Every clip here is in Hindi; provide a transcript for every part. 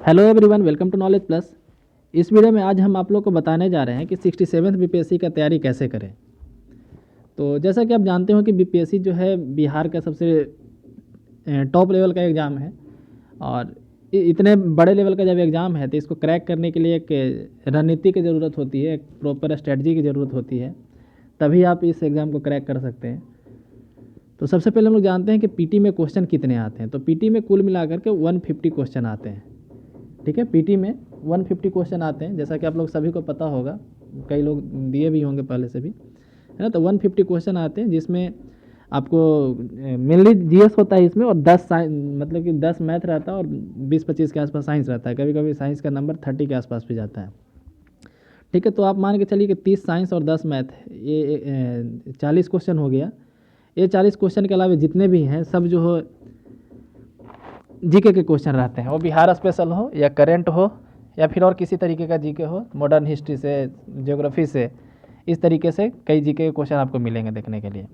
Hello everyone, welcome to knowledge plus. इस वीडियो में आज हम आप लोग को बताने जा रहे हैं कि 67th बीपीएससी का तैयारी कैसे करें। तो जैसा कि आप जानते हो कि बीपीएससी जो है बिहार का सबसे टॉप लेवल का एग्ज़ाम है और इतने बड़े लेवल का जब एग्ज़ाम है तो इसको क्रैक करने के लिए एक रणनीति की ज़रूरत होती है, एक प्रॉपर स्ट्रेटजी की ज़रूरत होती है, तभी आप इस एग्ज़ाम को क्रैक कर सकते हैं। तो सबसे पहले हम लोग जानते हैं कि पीटी में क्वेश्चन कितने आते हैं। तो पीटी में कुल मिलाकर के 150 क्वेश्चन आते हैं। ठीक है, पीटी में 150 क्वेश्चन आते हैं, जैसा कि आप लोग सभी को पता होगा, कई लोग दिए भी होंगे पहले से भी, है ना। तो 150 क्वेश्चन आते हैं जिसमें आपको मेनली जीएस होता है इसमें, और 10 मतलब कि 10 मैथ रहता है और 20-25 के आसपास साइंस रहता है। कभी कभी साइंस का नंबर 30 के आसपास भी जाता है। ठीक है, तो आप मान के चलिए कि 30 साइंस और 10 मैथ, ये 40 क्वेश्चन हो गया। ये 40 क्वेश्चन के अलावा जितने भी हैं सब जो हो जीके के क्वेश्चन रहते हैं, वो बिहार स्पेशल हो या करेंट हो या फिर और किसी तरीके का जीके हो, मॉडर्न हिस्ट्री से, ज्योग्राफी से, इस तरीके से कई जीके के क्वेश्चन आपको मिलेंगे देखने के लिए।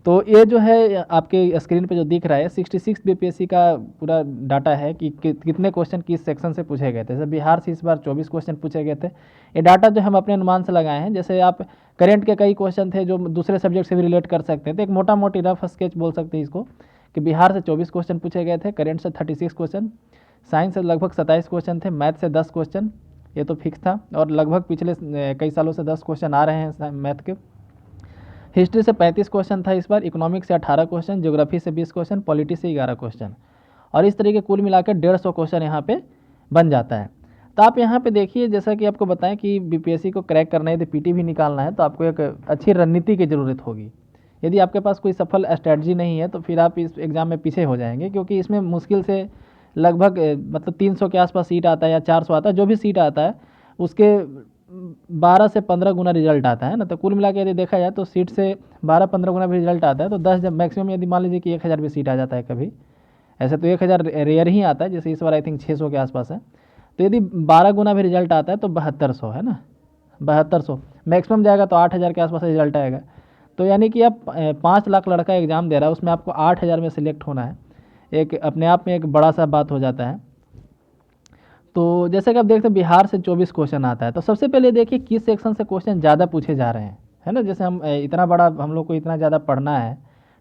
तो ये जो है आपके स्क्रीन पे जो दिख रहा है 66 बीपीएससी का पूरा डाटा है कि कितने क्वेश्चन किस सेक्शन से पूछे गए थे। जैसे बिहार से इस बार 24 क्वेश्चन पूछे गए थे। ये डाटा जो हम अपने अनुमान से लगाए हैं, जैसे आप करेंट के कई क्वेश्चन थे जो दूसरे सब्जेक्ट से भी रिलेट कर सकते हैं। तो एक मोटा मोटी रफ स्केच बोल सकते हैं इसको कि बिहार से 24 क्वेश्चन पूछे गए थे, करेंट से 36 क्वेश्चन, साइंस से लगभग 27 क्वेश्चन थे, मैथ से 10 क्वेश्चन, ये तो फिक्स था, और लगभग पिछले कई सालों से 10 क्वेश्चन आ रहे हैं मैथ के। हिस्ट्री से 35 क्वेश्चन था इस बार, इकोनॉमिक्स से 18 क्वेश्चन, ज्योग्राफी से 20 क्वेश्चन, पॉलिटी से 11 क्वेश्चन, और इस तरीके कुल मिलाकर 150 क्वेश्चन यहाँ पे बन जाता है। तो आप यहाँ पे देखिए, जैसा कि आपको बताएं कि बीपीएससी को क्रैक करना है, यदि पीटी भी निकालना है तो आपको एक अच्छी रणनीति की ज़रूरत होगी। यदि आपके पास कोई सफल स्ट्रैटेजी नहीं है तो फिर आप इस एग्ज़ाम में पीछे हो जाएंगे, क्योंकि इसमें मुश्किल से लगभग मतलब 300 के आसपास सीट आता है या 400 आता है, जो भी सीट आता है उसके 12 से 15 गुना रिजल्ट आता है ना। तो कुल मिला के यदि देखा जाए तो सीट से 12-15 गुना भी रिजल्ट आता है। तो 10 जब मैक्सिमम यदि मान लीजिए कि 1000 भी सीट आ जाता है कभी, ऐसे तो 1000 रेयर ही आता है, जैसे इस बार आई थिंक 600 के आसपास है। तो यदि 12 गुना भी रिजल्ट आता है तो 7200 है ना, 7200 मैक्सिमम जाएगा तो 8000 के आसपास रिजल्ट आएगा। तो यानी कि आप 5 लाख लड़का एग्ज़ाम दे रहा है, उसमें आपको 8000 में सिलेक्ट होना है, एक अपने आप में एक बड़ा सा बात हो जाता है। तो जैसे कि आप देखते हैं बिहार से 24 क्वेश्चन आता है। तो सबसे पहले देखिए किस सेक्शन से क्वेश्चन ज़्यादा पूछे जा रहे हैं, है ना। जैसे हम इतना बड़ा हम लोग को इतना ज़्यादा पढ़ना है,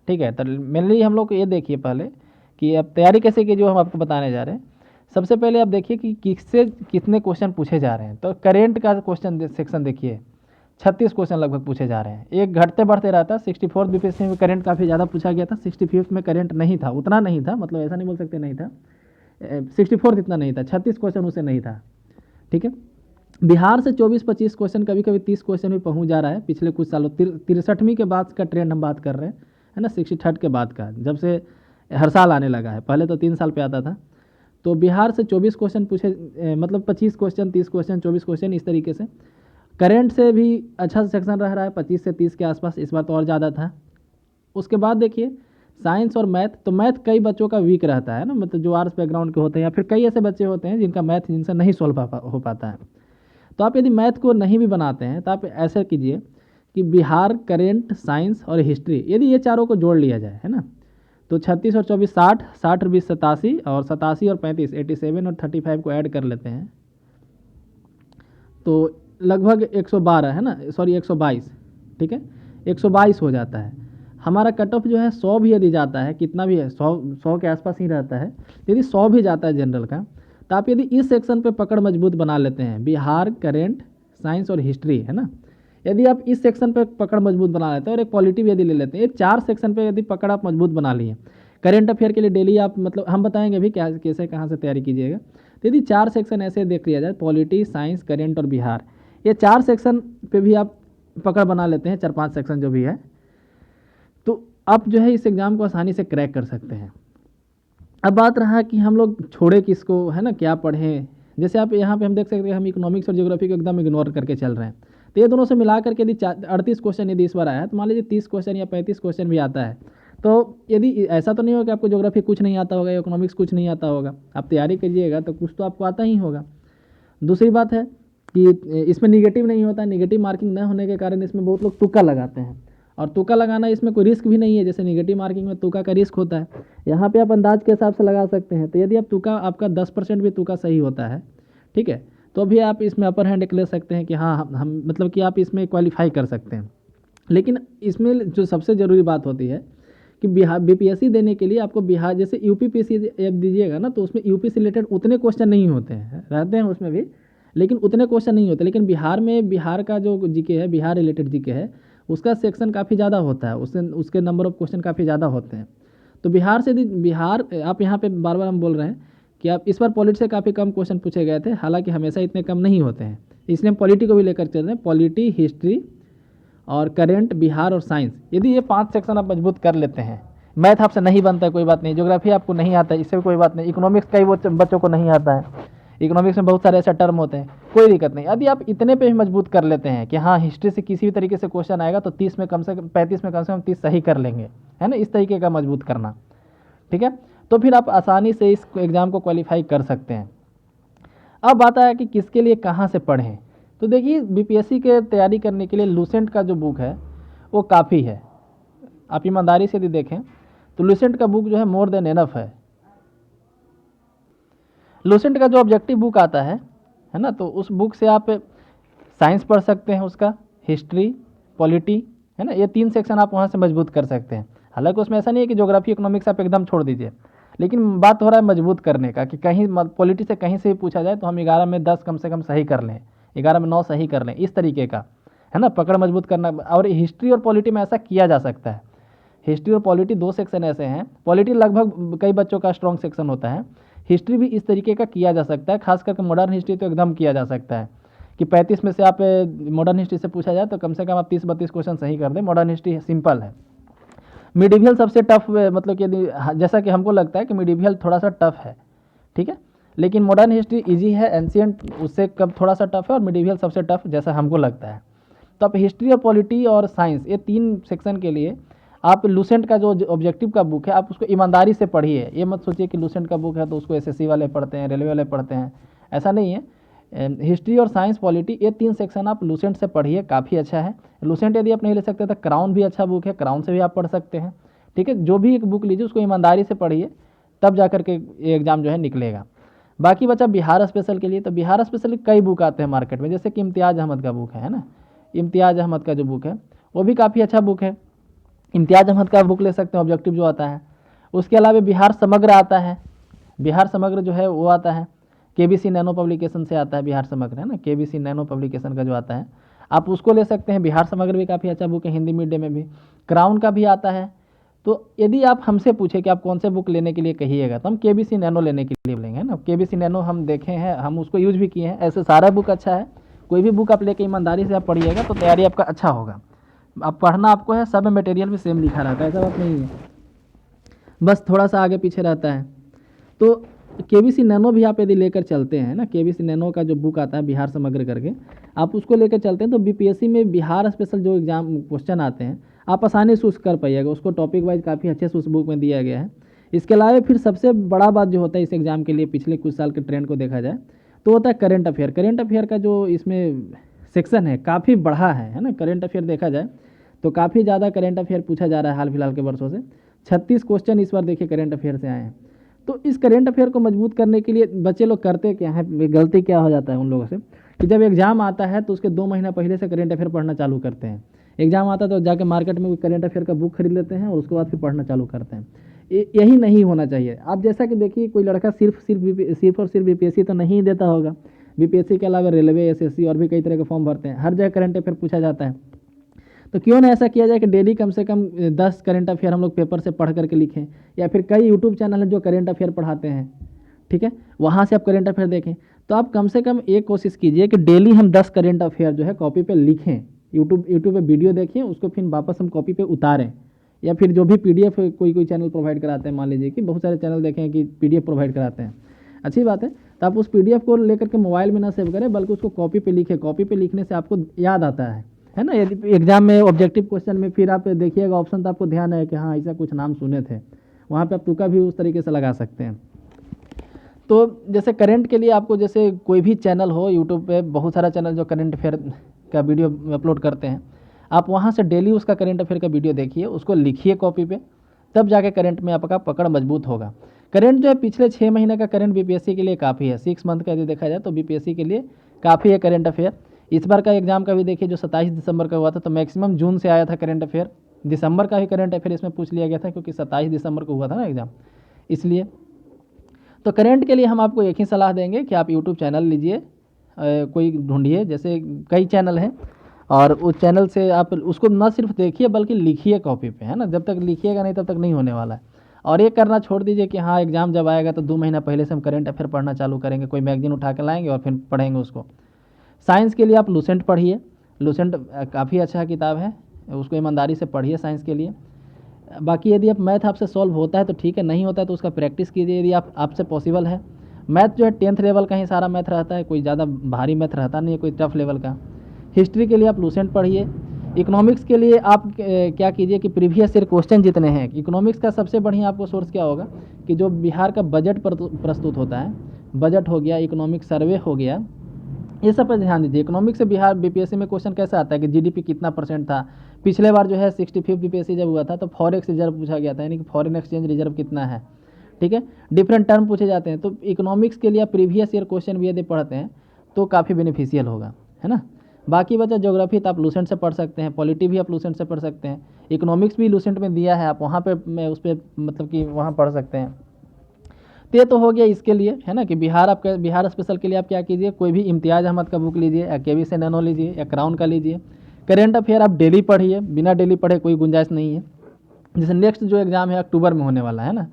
ठीक है, तो मेनली हम लोग को ये देखिए पहले कि अब तैयारी कैसे की, जो हम आपको बताने जा रहे हैं। सबसे पहले आप देखिए कि किससे कितने क्वेश्चन पूछे जा रहे हैं। तो करेंट का क्वेश्चन सेक्शन देखिए, 36 क्वेश्चन लगभग पूछे जा रहे हैं। एक घटते बढ़ते रहता है। 64 बीपीएससी में करेंट काफ़ी ज़्यादा पूछा गया था, 65 में करेंट नहीं था, उतना नहीं था, मतलब ऐसा नहीं बोल सकते नहीं था, 64 इतना नहीं था, 36 क्वेश्चन उसे नहीं था। ठीक है, बिहार से 24-25 क्वेश्चन, कभी कभी 30 क्वेश्चन भी पहुंच जा रहा है पिछले कुछ सालों। 63वीं के बाद का ट्रेंड हम बात कर रहे हैं, है ना, 63 के बाद का, जब से हर साल आने लगा है, पहले तो 3 साल पे आता था। तो बिहार से 24 क्वेश्चन पूछे, मतलब 25 क्वेश्चन, 30 क्वेश्चन, 24 क्वेश्चन, इस तरीके से। करेंट से भी अच्छा सेक्शन रह रहा है, 25 से 30 के आसपास, इस बार तो और ज़्यादा था। उसके बाद देखिए साइंस और मैथ। तो मैथ कई बच्चों का वीक रहता है ना, मतलब जो आर्ट्स बैकग्राउंड के होते हैं या फिर कई ऐसे बच्चे होते हैं जिनका मैथ जिनसे नहीं सॉल्व हो पाता है। तो आप यदि मैथ को नहीं भी बनाते हैं तो आप ऐसा कीजिए कि बिहार, करेंट, साइंस और हिस्ट्री, यदि ये चारों को जोड़ लिया जाए, है ना, तो 36 और 24 60, 60 और 20 87, और 87 और 35 87 और 35 को ऐड कर लेते हैं तो लगभग 112, है ना, सॉरी 122, ठीक है, 122 हो जाता है। हमारा कट ऑफ जो है 100 भी यदि जाता है, कितना भी है, 100 के आसपास ही रहता है। यदि 100 भी जाता है जनरल का, तो आप यदि इस सेक्शन पे पकड़ मजबूत बना लेते हैं, बिहार, करेंट, साइंस और हिस्ट्री, है ना, यदि आप इस सेक्शन पे पकड़ मजबूत बना लेते हैं और एक पॉलिटी भी यदि ले लेते हैं, ये 4 सेक्शन पे यदि पकड़ आप मजबूत बना लिए, करेंट अफेयर के लिए डेली आप, मतलब हम बताएंगे भी क्या कैसे कहाँ से तैयारी कीजिएगा। तो यदि 4 सेक्शन ऐसे देख लिया जाए, पॉलिटी, साइंस, करेंट और बिहार, ये 4 सेक्शन पे भी आप पकड़ बना लेते हैं, 4-5 सेक्शन जो भी है, तो आप जो है इस एग्ज़ाम को आसानी से क्रैक कर सकते हैं। अब बात रहा कि हम लोग छोड़े किसको, है ना, क्या पढ़ें। जैसे आप यहाँ पे हम देख सकते हैं, हम इकोनॉमिक्स और ज्योग्राफी को एकदम इग्नोर करके चल रहे हैं। तो ये दोनों से मिला करके यदि 38 क्वेश्चन यदि इस बार आया है, तो मान लीजिए 30 क्वेश्चन या 35 क्वेश्चन भी आता है, तो यदि ऐसा तो नहीं होगा कि आपको ज्योग्राफी कुछ नहीं आता होगा या इकोनॉमिक्स कुछ नहीं आता होगा, आप तैयारी करिएगा तो कुछ तो आपको आता ही होगा। दूसरी बात है कि इसमें निगेटिव नहीं होता, निगेटिव मार्किंग न होने के कारण इसमें बहुत लोग तुक्का लगाते हैं। और तुक्का लगाना इसमें कोई रिस्क भी नहीं है, जैसे नेगेटिव मार्किंग में तुक्का का रिस्क होता है, यहाँ पे आप अंदाज के हिसाब से लगा सकते हैं। तो यदि आप तुक्का आपका 10% भी तुक्का सही होता है, ठीक है, तो भी आप इसमें अपर हैंड ले सकते हैं कि हाँ हम मतलब कि आप इसमें क्वालिफाई कर सकते हैं। लेकिन इसमें जो सबसे ज़रूरी बात होती है कि बिहार बीपीएससी देने के लिए आपको बिहार जैसे यूपीपीएससी दीजिएगा ना, तो उसमें यूपी से रिलेटेड उतने क्वेश्चन नहीं होते हैं, रहते हैं उसमें भी, लेकिन उतने क्वेश्चन नहीं होते। लेकिन बिहार में बिहार का जो जीके है, बिहार रिलेटेड जीके है, उसका सेक्शन काफ़ी ज़्यादा होता है, उसके नंबर ऑफ क्वेश्चन काफ़ी ज़्यादा होते हैं। तो बिहार से बिहार आप यहाँ पे बार बार हम बोल रहे हैं कि आप इस बार पॉलिटी से काफ़ी कम क्वेश्चन पूछे गए थे, हालांकि हमेशा इतने कम नहीं होते हैं, इसलिए हम पॉलिटी को भी लेकर चल रहे हैं। पॉलिटी, हिस्ट्री और करेंट, बिहार और साइंस, यदि ये 5 सेक्शन आप मजबूत कर लेते हैं, मैथ आपसे नहीं बनता है कोई बात नहीं, ज्योग्राफी आपको नहीं आता है इससे कोई बात नहीं, इकोनॉमिक्स कई बच्चों को नहीं आता है, इकोनॉमिक्स में बहुत सारे ऐसे टर्म होते हैं, कोई दिक्कत नहीं। यदि आप इतने पे भी मजबूत कर लेते हैं कि हाँ हिस्ट्री से किसी भी तरीके से क्वेश्चन आएगा तो 30 में कम से कम 35 में कम से कम 30 सही कर लेंगे, है ना, इस तरीके का मजबूत करना, ठीक है, तो फिर आप आसानी से इस एग्ज़ाम को क्वालिफाई कर सकते हैं। अब बात आया कि किसके लिए कहाँ से पढ़ें। तो देखिए बीपीएससी के तैयारी करने के लिए लूसेंट का जो बुक है वो काफ़ी है। आप ईमानदारी से यदि देखें तो लूसेंट का बुक जो है मोर देन एनफ है। लूसेंट का जो ऑब्जेक्टिव बुक आता है ना, तो उस बुक से आप साइंस पढ़ सकते हैं, उसका हिस्ट्री, पॉलिटी, है ना, ये 3 सेक्शन आप वहाँ से मजबूत कर सकते हैं। हालांकि उसमें ऐसा नहीं है कि ज्योग्राफी, इकोनॉमिक्स आप एकदम छोड़ दीजिए, लेकिन बात हो रहा है मजबूत करने का कि कहीं पॉलिटी से कहीं से भी पूछा जाए तो हम 11 में 10 कम से कम सही कर लें, 11 में 9 सही कर लें, इस तरीके का, है ना, पकड़ मजबूत करना। और हिस्ट्री और पॉलिटी में ऐसा किया जा सकता है। हिस्ट्री और पॉलिटी 2 सेक्शन ऐसे हैं, पॉलिटी लगभग कई बच्चों का स्ट्रॉन्ग सेक्शन होता है, हिस्ट्री भी इस तरीके का किया जा सकता है, खास करके मॉडर्न हिस्ट्री तो एकदम किया जा सकता है कि 35 में से आप मॉडर्न हिस्ट्री से पूछा जाए तो कम से कम आप 30-32 क्वेश्चन सही कर दें। मॉडर्न हिस्ट्री सिंपल है। मिडिवियल सबसे टफ, मतलब कि यदि जैसा कि हमको लगता है कि मिडिवियल थोड़ा सा टफ है, ठीक है, लेकिन मॉडर्न हिस्ट्री इजी है, एंशियंट उससे कब थोड़ा सा टफ है, और मिडिवियल सबसे टफ जैसा हमको लगता है। तो आप हिस्ट्री और पॉलिटी और साइंस, ये 3 सेक्शन के लिए आप लूसेंट का जो ऑब्जेक्टिव का बुक है आप उसको ईमानदारी से पढ़िए। ये मत सोचिए कि लूसेंट का बुक है तो उसको एसएससी वाले पढ़ते हैं, रेलवे वाले पढ़ते हैं, ऐसा नहीं है। हिस्ट्री और साइंस, पॉलिटी, ये 3 सेक्शन आप लूसेंट से पढ़िए, काफ़ी अच्छा है। लूसेंट यदि आप नहीं ले सकते तो क्राउन भी अच्छा बुक है, क्राउन से भी आप पढ़ सकते हैं, ठीक है। जो भी एक बुक लीजिए उसको ईमानदारी से पढ़िए, तब जा करके ये एग्ज़ाम जो है निकलेगा। बाकी बचा बिहार स्पेशल के लिए, तो बिहार स्पेशल कई बुक आते हैं मार्केट में, जैसे कि इम्तियाज़ अहमद का बुक है ना, इम्तियाज़ अहमद का जो बुक है वो भी काफ़ी अच्छा बुक है, इम्तियाज़ अहमद का बुक ले सकते हैं, ऑब्जेक्टिव जो आता है। उसके अलावा बिहार समग्र आता है, बिहार समग्र जो है वो आता है, केबीसी नैनो पब्लिकेशन से आता है बिहार समग्र, है ना, केबीसी नैनो पब्लिकेशन का जो आता है आप उसको ले सकते हैं। बिहार समग्र भी काफ़ी अच्छा बुक है, हिंदी मीडियम में भी। क्राउन का भी आता है। तो यदि आप हमसे पूछे कि आप कौन से बुक लेने के लिए कहिएगा तो हम केबीसी नैनो लेने के लिए बोलेंगे ना, केबीसी नैनो हम देखे हैं, हम उसको यूज भी किए हैं। ऐसे सारा बुक अच्छा है, कोई भी बुक आप लेके ईमानदारी से आप पढ़िएगा तो तैयारी आपका अच्छा होगा। अब पढ़ना आपको है, सब में मटेरियल भी सेम लिखा रहता है, ऐसा बात नहीं है, बस थोड़ा सा आगे पीछे रहता है। तो केबीसी नैनो भी आप यदि लेकर चलते हैं ना, केबीसी नैनो का जो बुक आता है बिहार समग्र करके, आप उसको लेकर चलते हैं तो बीपीएससी में बिहार स्पेशल जो एग्जाम क्वेश्चन आते हैं आप आसानी से उसको कर पाइएगा, उसको टॉपिक वाइज काफ़ी अच्छे से उस बुक में दिया गया है। इसके अलावा फिर सबसे बड़ा बात जो होता है इस एग्ज़ाम के लिए, पिछले कुछ साल के ट्रेंड को देखा जाए तो होता है करेंट अफेयर। करेंट अफेयर का जो इसमें सेक्शन है काफ़ी बड़ा है ना, करेंट अफेयर देखा जाए तो काफ़ी ज़्यादा करेंट अफेयर पूछा जा रहा है हाल फिलहाल के वर्षों से। 36 क्वेश्चन इस बार देखिए करेंट अफेयर से आए हैं। तो इस करेंट अफेयर को मजबूत करने के लिए बच्चे लोग करते क्या है, गलती क्या हो जाता है उन लोगों से कि जब एग्ज़ाम आता है तो उसके 2 महीना पहले से करेंट अफेयर पढ़ना चालू करते हैं। एग्ज़ाम आता है तो जाके मार्केट में कोई करेंट अफेयर का बुक खरीद लेते हैं और उसके बाद फिर पढ़ना चालू करते हैं। यही नहीं होना चाहिए। आप जैसा कि देखिए कोई लड़का सिर्फ और सिर्फ बीपीएससी तो नहीं देता होगा, बीपीएससी के अलावा रेलवे, एसएससी और भी कई तरह के फॉर्म भरते हैं, हर जगह करंट अफेयर पूछा जाता है। तो क्यों ना ऐसा किया जाए कि डेली कम से कम 10 करंट अफेयर हम लोग पेपर से पढ़ करके लिखें, या फिर कई यूट्यूब चैनल हैं जो करंट अफेयर पढ़ाते हैं, ठीक है, वहाँ से आप करंट अफेयर देखें। तो आप कम से कम एक कोशिश कीजिए कि डेली हम 10 करंट अफेयर जो है कॉपी पे लिखें, यूट्यूब पे वीडियो देखें, उसको फिर वापस हम कॉपी पे उतारें, या फिर जो भी पीडीएफ कोई चैनल प्रोवाइड कराते हैं, मान लीजिए कि बहुत सारे चैनल देखें कि पीडीएफ प्रोवाइड कराते हैं, अच्छी बात है। तो आप उस पीडीएफ को लेकर के मोबाइल में ना सेव करें बल्कि उसको कॉपी पे लिखें। कॉपी पे लिखने से आपको याद आता है ना। यदि एग्जाम में ऑब्जेक्टिव क्वेश्चन में फिर आप देखिएगा ऑप्शन तो आपको ध्यान है कि हाँ ऐसा कुछ नाम सुने थे, वहाँ पे आप तुक्का भी उस तरीके से लगा सकते हैं। तो जैसे करंट के लिए आपको जैसे कोई भी चैनल हो यूट्यूब पे, बहुत सारा चैनल जो करंट अफेयर का वीडियो अपलोड करते हैं, आप वहाँ से डेली उसका करंट अफेयर का वीडियो देखिए, उसको लिखिए कॉपी पे, तब जाके करंट में आपका पकड़ मजबूत होगा। करंट जो है पिछले 6 महीने का करंट बीपीएससी के लिए काफ़ी है, 6 मंथ का यदि देखा जाए तो बीपीएससी के लिए काफ़ी है करंट अफेयर। इस बार का एग्जाम का भी देखिए जो 27 दिसंबर का हुआ था, तो मैक्सिमम जून से आया था करंट अफेयर, दिसंबर का भी करंट अफेयर इसमें पूछ लिया गया था क्योंकि 27 दिसंबर को हुआ था ना एग्ज़ाम, इसलिए। तो करंट के लिए हम आपको एक ही सलाह देंगे कि आप यूट्यूब चैनल लीजिए, कोई ढूंढिए, जैसे कई चैनल हैं, और उस चैनल से आप उसको न सिर्फ देखिए बल्कि लिखिए कॉपी पे, है ना। जब तक लिखिएगा नहीं तब तक नहीं होने वाला है। और ये करना छोड़ दीजिए कि हाँ एग्ज़ाम जब आएगा तो 2 महीना पहले से हम करंट अफेयर पढ़ना चालू करेंगे, कोई मैगजीन उठा के लाएंगे और फिर पढ़ेंगे उसको। साइंस के लिए आप लूसेंट पढ़िए, लूसेंट काफ़ी अच्छा किताब है, उसको ईमानदारी से पढ़िए साइंस के लिए। बाकी यदि आप मैथ आपसे सॉल्व होता है तो ठीक है, नहीं होता है तो उसका प्रैक्टिस कीजिए यदि आपसे पॉसिबल है। मैथ जो है 10th लेवल का ही सारा मैथ रहता है, कोई ज़्यादा भारी मैथ रहता नहीं है, कोई टफ लेवल का। हिस्ट्री के लिए आप लूसेंट पढ़िए। इकोनॉमिक्स के लिए आप क्या कीजिए कि प्रीवियस ईयर क्वेश्चन जितने हैं, इकोनॉमिक्स का सबसे बढ़िया आपको सोर्स क्या होगा कि जो बिहार का बजट प्रस्तुत होता है, बजट हो गया, इकोनॉमिक सर्वे हो गया, ये सब पर ध्यान दीजिए। इकोनॉमिक्स से बिहार बीपीएससी में क्वेश्चन कैसा आता है कि जीडीपी कितना % था। पिछले बार जो है 65 बीपीएससी जब हुआ था तो फॉरेक्स रिजर्व पूछा गया था, यानी कि फॉरेन एक्सचेंज रिजर्व कितना है, ठीक है। डिफरेंट टर्म पूछे जाते हैं, तो इकोनॉमिक्स के लिए आप प्रीवियस ईयर क्वेश्चन भी यदि पढ़ते हैं तो काफ़ी बेनिफिशियल होगा, है ना। बाकी बचा ज्योग्राफी, तो आप लूसेंट से पढ़ सकते हैं, पॉलिटी भी आप लूसेंट से पढ़ सकते हैं, इकोनॉमिक्स भी लूसेंट में दिया है, आप वहाँ पे मैं उस पर मतलब कि वहाँ पढ़ सकते हैं। तो ये तो हो गया इसके लिए, है ना, कि बिहार आपका बिहार स्पेशल के लिए आप क्या कीजिए, कोई भी इम्तियाज़ अहमद का बुक लीजिए, या केवी से नैनो लीजिए, या क्राउन का लीजिए। करेंट अफेयर आप डेली पढ़िए, बिना डेली पढ़े कोई गुंजाइश नहीं है। जैसे नेक्स्ट जो एग्ज़ाम है अक्टूबर में होने वाला है ना,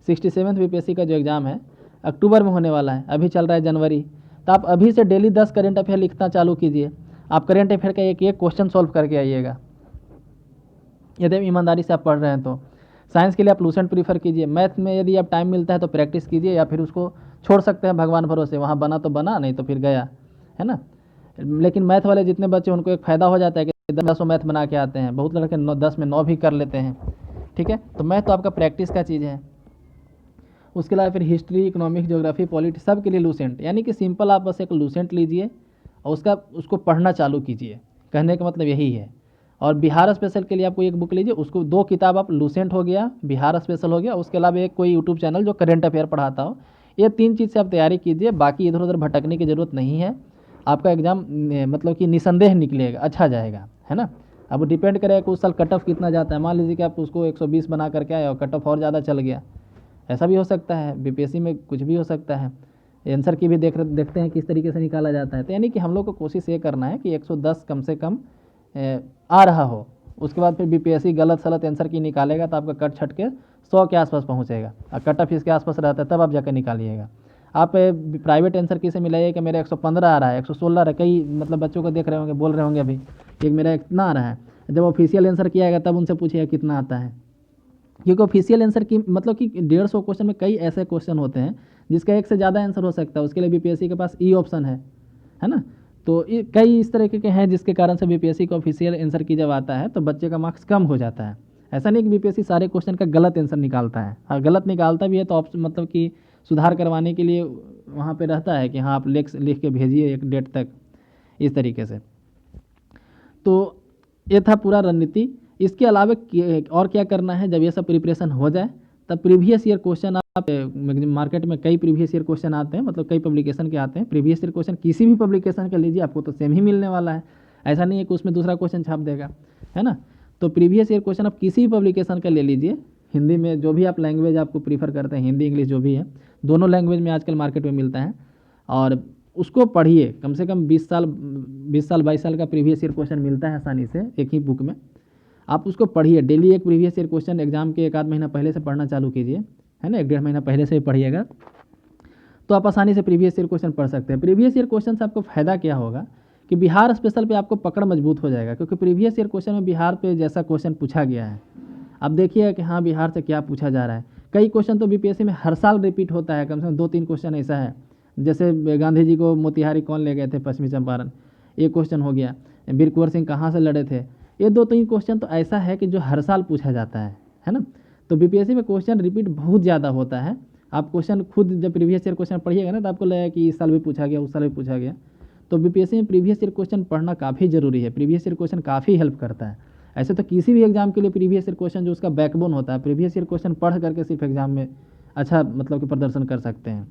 67th बीपीएससी का जो एग्ज़ाम है अक्टूबर में होने वाला है, अभी चल रहा है जनवरी, तो आप अभी से डेली 10 करेंट अफेयर लिखना चालू कीजिए। आप करेंट अफेयर का एक एक क्वेश्चन सॉल्व करके आइएगा, यदि ईमानदारी से आप पढ़ रहे हैं तो। साइंस के लिए आप लूसेंट प्रीफर कीजिए। मैथ में यदि आप टाइम मिलता है तो प्रैक्टिस कीजिए, या फिर उसको छोड़ सकते हैं भगवान भरोसे, वहाँ बना तो बना, नहीं तो फिर गया, है ना। लेकिन मैथ वाले जितने बच्चे उनको एक फ़ायदा हो जाता है कि 10 मैथ बना के आते हैं, बहुत लड़के 10 में 9 भी कर लेते हैं, ठीक है। तो मैथ तो आपका प्रैक्टिस का चीज़ है। उसके अलावा फिर हिस्ट्री, इकोनॉमिक्स, ज्योग्राफी, पॉलिटी सब के लिए लूसेंट, यानी कि सिंपल आप बस एक लूसेंट लीजिए और उसको पढ़ना चालू कीजिए, कहने का मतलब यही है। और बिहार स्पेशल के लिए आपको एक बुक लीजिए, उसको 2 किताब आप, लूसेंट हो गया, बिहार स्पेशल हो गया, उसके अलावा एक कोई यूट्यूब चैनल जो करेंट अफेयर पढ़ाता हो, ये 3 चीज़ से आप तैयारी कीजिए। बाकी इधर उधर भटकने की ज़रूरत नहीं है, आपका एग्ज़ाम मतलब कि निसंदेह निकलेगा, अच्छा जाएगा, है ना। अब डिपेंड करेगा कि उस साल कट ऑफ कितना जाता है। मान लीजिए कि आप उसको 120 बना करके आए और कट ऑफ और ज़्यादा चल गया, ऐसा भी हो सकता है, बीपीएससी में कुछ भी हो सकता है। आंसर की भी देखते हैं किस तरीके से निकाला जाता है। तो यानी कि हम लोग को कोशिश ये करना है कि 110 कम से कम आ रहा हो। उसके बाद फिर बीपीएससी गलत सलत आंसर की निकालेगा तो आपका कट छट के 100 के आसपास पहुंचेगा, और कट ऑफ इसके आसपास रहता है तब आप जाकर निकालिएगा। आप प्राइवेट आंसर की से मिलाइए कि मेरा 115 आ रहा है, 116 आ रहा है, कई मतलब बच्चों को देख रहे होंगे, बोल रहे होंगे अभी कि मेरा इतना आ रहा है। जब ऑफिशियल आंसर किया आएगा तब उनसे पूछिएगा कितना आता है, क्योंकि ऑफिशियल आंसर की मतलब कि 150 क्वेश्चन में कई ऐसे क्वेश्चन होते हैं जिसका एक से ज़्यादा आंसर हो सकता है, उसके लिए बीपीएससी के पास ई ऑप्शन है ना। तो कई इस तरह के हैं जिसके कारण से बीपीएससी का ऑफिशियल आंसर की जब आता है तो बच्चे का मार्क्स कम हो जाता है। ऐसा नहीं कि बीपीएससी सारे क्वेश्चन का गलत आंसर निकालता है, और गलत निकालता भी है तो मतलब कि सुधार करवाने के लिए वहाँ पे रहता है कि हाँ आप लिख के भेजिए एक डेट तक, इस तरीके से। तो ये था पूरा रणनीति। इसके अलावा और क्या करना है, जब ये सब प्रिपरेशन हो जाए तब प्रीवियस ईयर क्वेश्चन आप मार्केट में कई प्रीवियस ईयर क्वेश्चन आते हैं, मतलब कई पब्लिकेशन के आते हैं। प्रीवियस ईयर क्वेश्चन किसी भी पब्लिकेशन का लीजिए, आपको तो सेम ही मिलने वाला है, ऐसा नहीं है कि उसमें दूसरा क्वेश्चन छाप देगा, है ना। तो प्रीवियस ईयर क्वेश्चन आप किसी भी पब्लिकेशन का ले लीजिए, हिंदी में जो भी आप लैंग्वेज आपको प्रीफर करते हैं, हिंदी इंग्लिश जो भी है, दोनों लैंग्वेज में आजकल मार्केट में मिलता है, और उसको पढ़िए। कम से कम 20 साल 22 साल का प्रीवियस ईयर क्वेश्चन मिलता है आसानी से एक ही बुक में, आप उसको पढ़िए। डेली एक प्रीवियस ईयर क्वेश्चन एग्जाम के 1 आध महीना पहले से पढ़ना चालू कीजिए, है ना, 1 डेढ़ महीना पहले से ही पढ़िएगा तो आप आसानी से प्रीवियस ईयर क्वेश्चन पढ़ सकते हैं। प्रीवियस ईयर क्वेश्चन से आपको फ़ायदा क्या होगा कि बिहार स्पेशल पे आपको पकड़ मजबूत हो जाएगा, क्योंकि प्रीवियस ईयर क्वेश्चन में बिहार पे जैसा क्वेश्चन पूछा गया है, आप देखिएगा कि हाँ बिहार से क्या पूछा जा रहा है। कई क्वेश्चन तो बीपीएससी में हर साल रिपीट होता है, कम से कम 2-3 क्वेश्चन ऐसा है, जैसे गांधी जी को मोतिहारी कौन ले गए थे, पश्चिमी चंपारण, ये क्वेश्चन हो गया। वीर कुंवर सिंह कहाँ से लड़े थे, ये 2-3 क्वेश्चन तो ऐसा है कि जो हर साल पूछा जाता है ना। तो बीपीएससी में क्वेश्चन रिपीट बहुत ज़्यादा होता है। आप क्वेश्चन खुद जब प्रीवियस ईयर क्वेश्चन पढ़िएगा ना तो आपको लगेगा कि इस साल भी पूछा गया, उस साल भी पूछा गया। तो बीपीएससी में प्रीवियस ईयर क्वेश्चन पढ़ना काफ़ी ज़रूरी है। प्रीवियस ईयर क्वेश्चन काफ़ी हेल्प करता है। ऐसे तो किसी भी एग्जाम के लिए प्रीवियस ईयर क्वेश्चन जो उसका बैकबोन होता है, प्रीवियस ईयर क्वेश्चन पढ़ करके सिर्फ एग्जाम में अच्छा मतलब कि प्रदर्शन कर सकते हैं।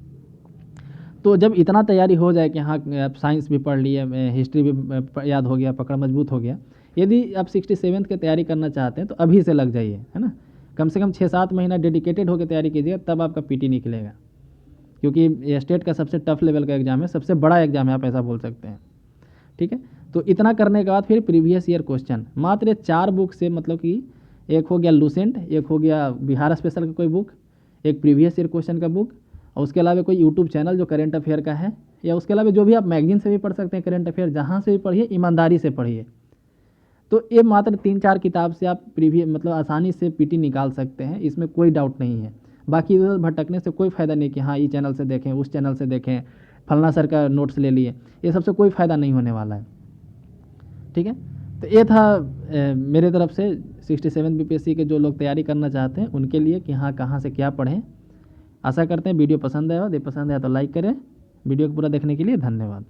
तो जब इतना तैयारी हो जाए कि हाँ आप साइंस भी पढ़ लिए, हिस्ट्री भी याद हो गया, पकड़ मजबूत हो गया, यदि आप 67th की तैयारी करना चाहते हैं तो अभी से लग जाइए, है ना। कम से कम 6-7 महीना डेडिकेटेड होकर तैयारी कीजिएगा, तब आपका पीटी निकलेगा। क्योंकि ये स्टेट का सबसे टफ लेवल का एग्जाम है, सबसे बड़ा एग्जाम है, आप ऐसा बोल सकते हैं। ठीक है, तो इतना करने के बाद फिर प्रीवियस ईयर क्वेश्चन मात्र 4 बुक से, मतलब कि एक हो गया लूसेंट, एक हो गया बिहार स्पेशल का कोई बुक, एक प्रीवियस ईयर क्वेश्चन का बुक, और उसके अलावा कोई यूट्यूब चैनल जो करेंट अफेयर का है, या उसके अलावा जो भी आप मैगजीन से भी पढ़ सकते हैं करेंट अफेयर, जहाँ से भी पढ़िए ईमानदारी से पढ़िए। तो ये मात्र 3-4 किताब से आप प्रीवियस मतलब आसानी से पीटी निकाल सकते हैं, इसमें कोई डाउट नहीं है। बाकी इधर भटकने से कोई फ़ायदा नहीं कि हाँ ये चैनल से देखें, उस चैनल से देखें, फलना सर का नोट्स ले लिए, ये सबसे कोई फ़ायदा नहीं होने वाला है। ठीक है, तो ये था मेरे तरफ से 67 बीपीएससी के जो लोग तैयारी करना चाहते हैं उनके लिए कि हाँ कहाँ से क्या पढ़ें। आशा करते हैं वीडियो पसंद आया हो, यदि पसंद आया तो लाइक करें। वीडियो को पूरा देखने के लिए धन्यवाद।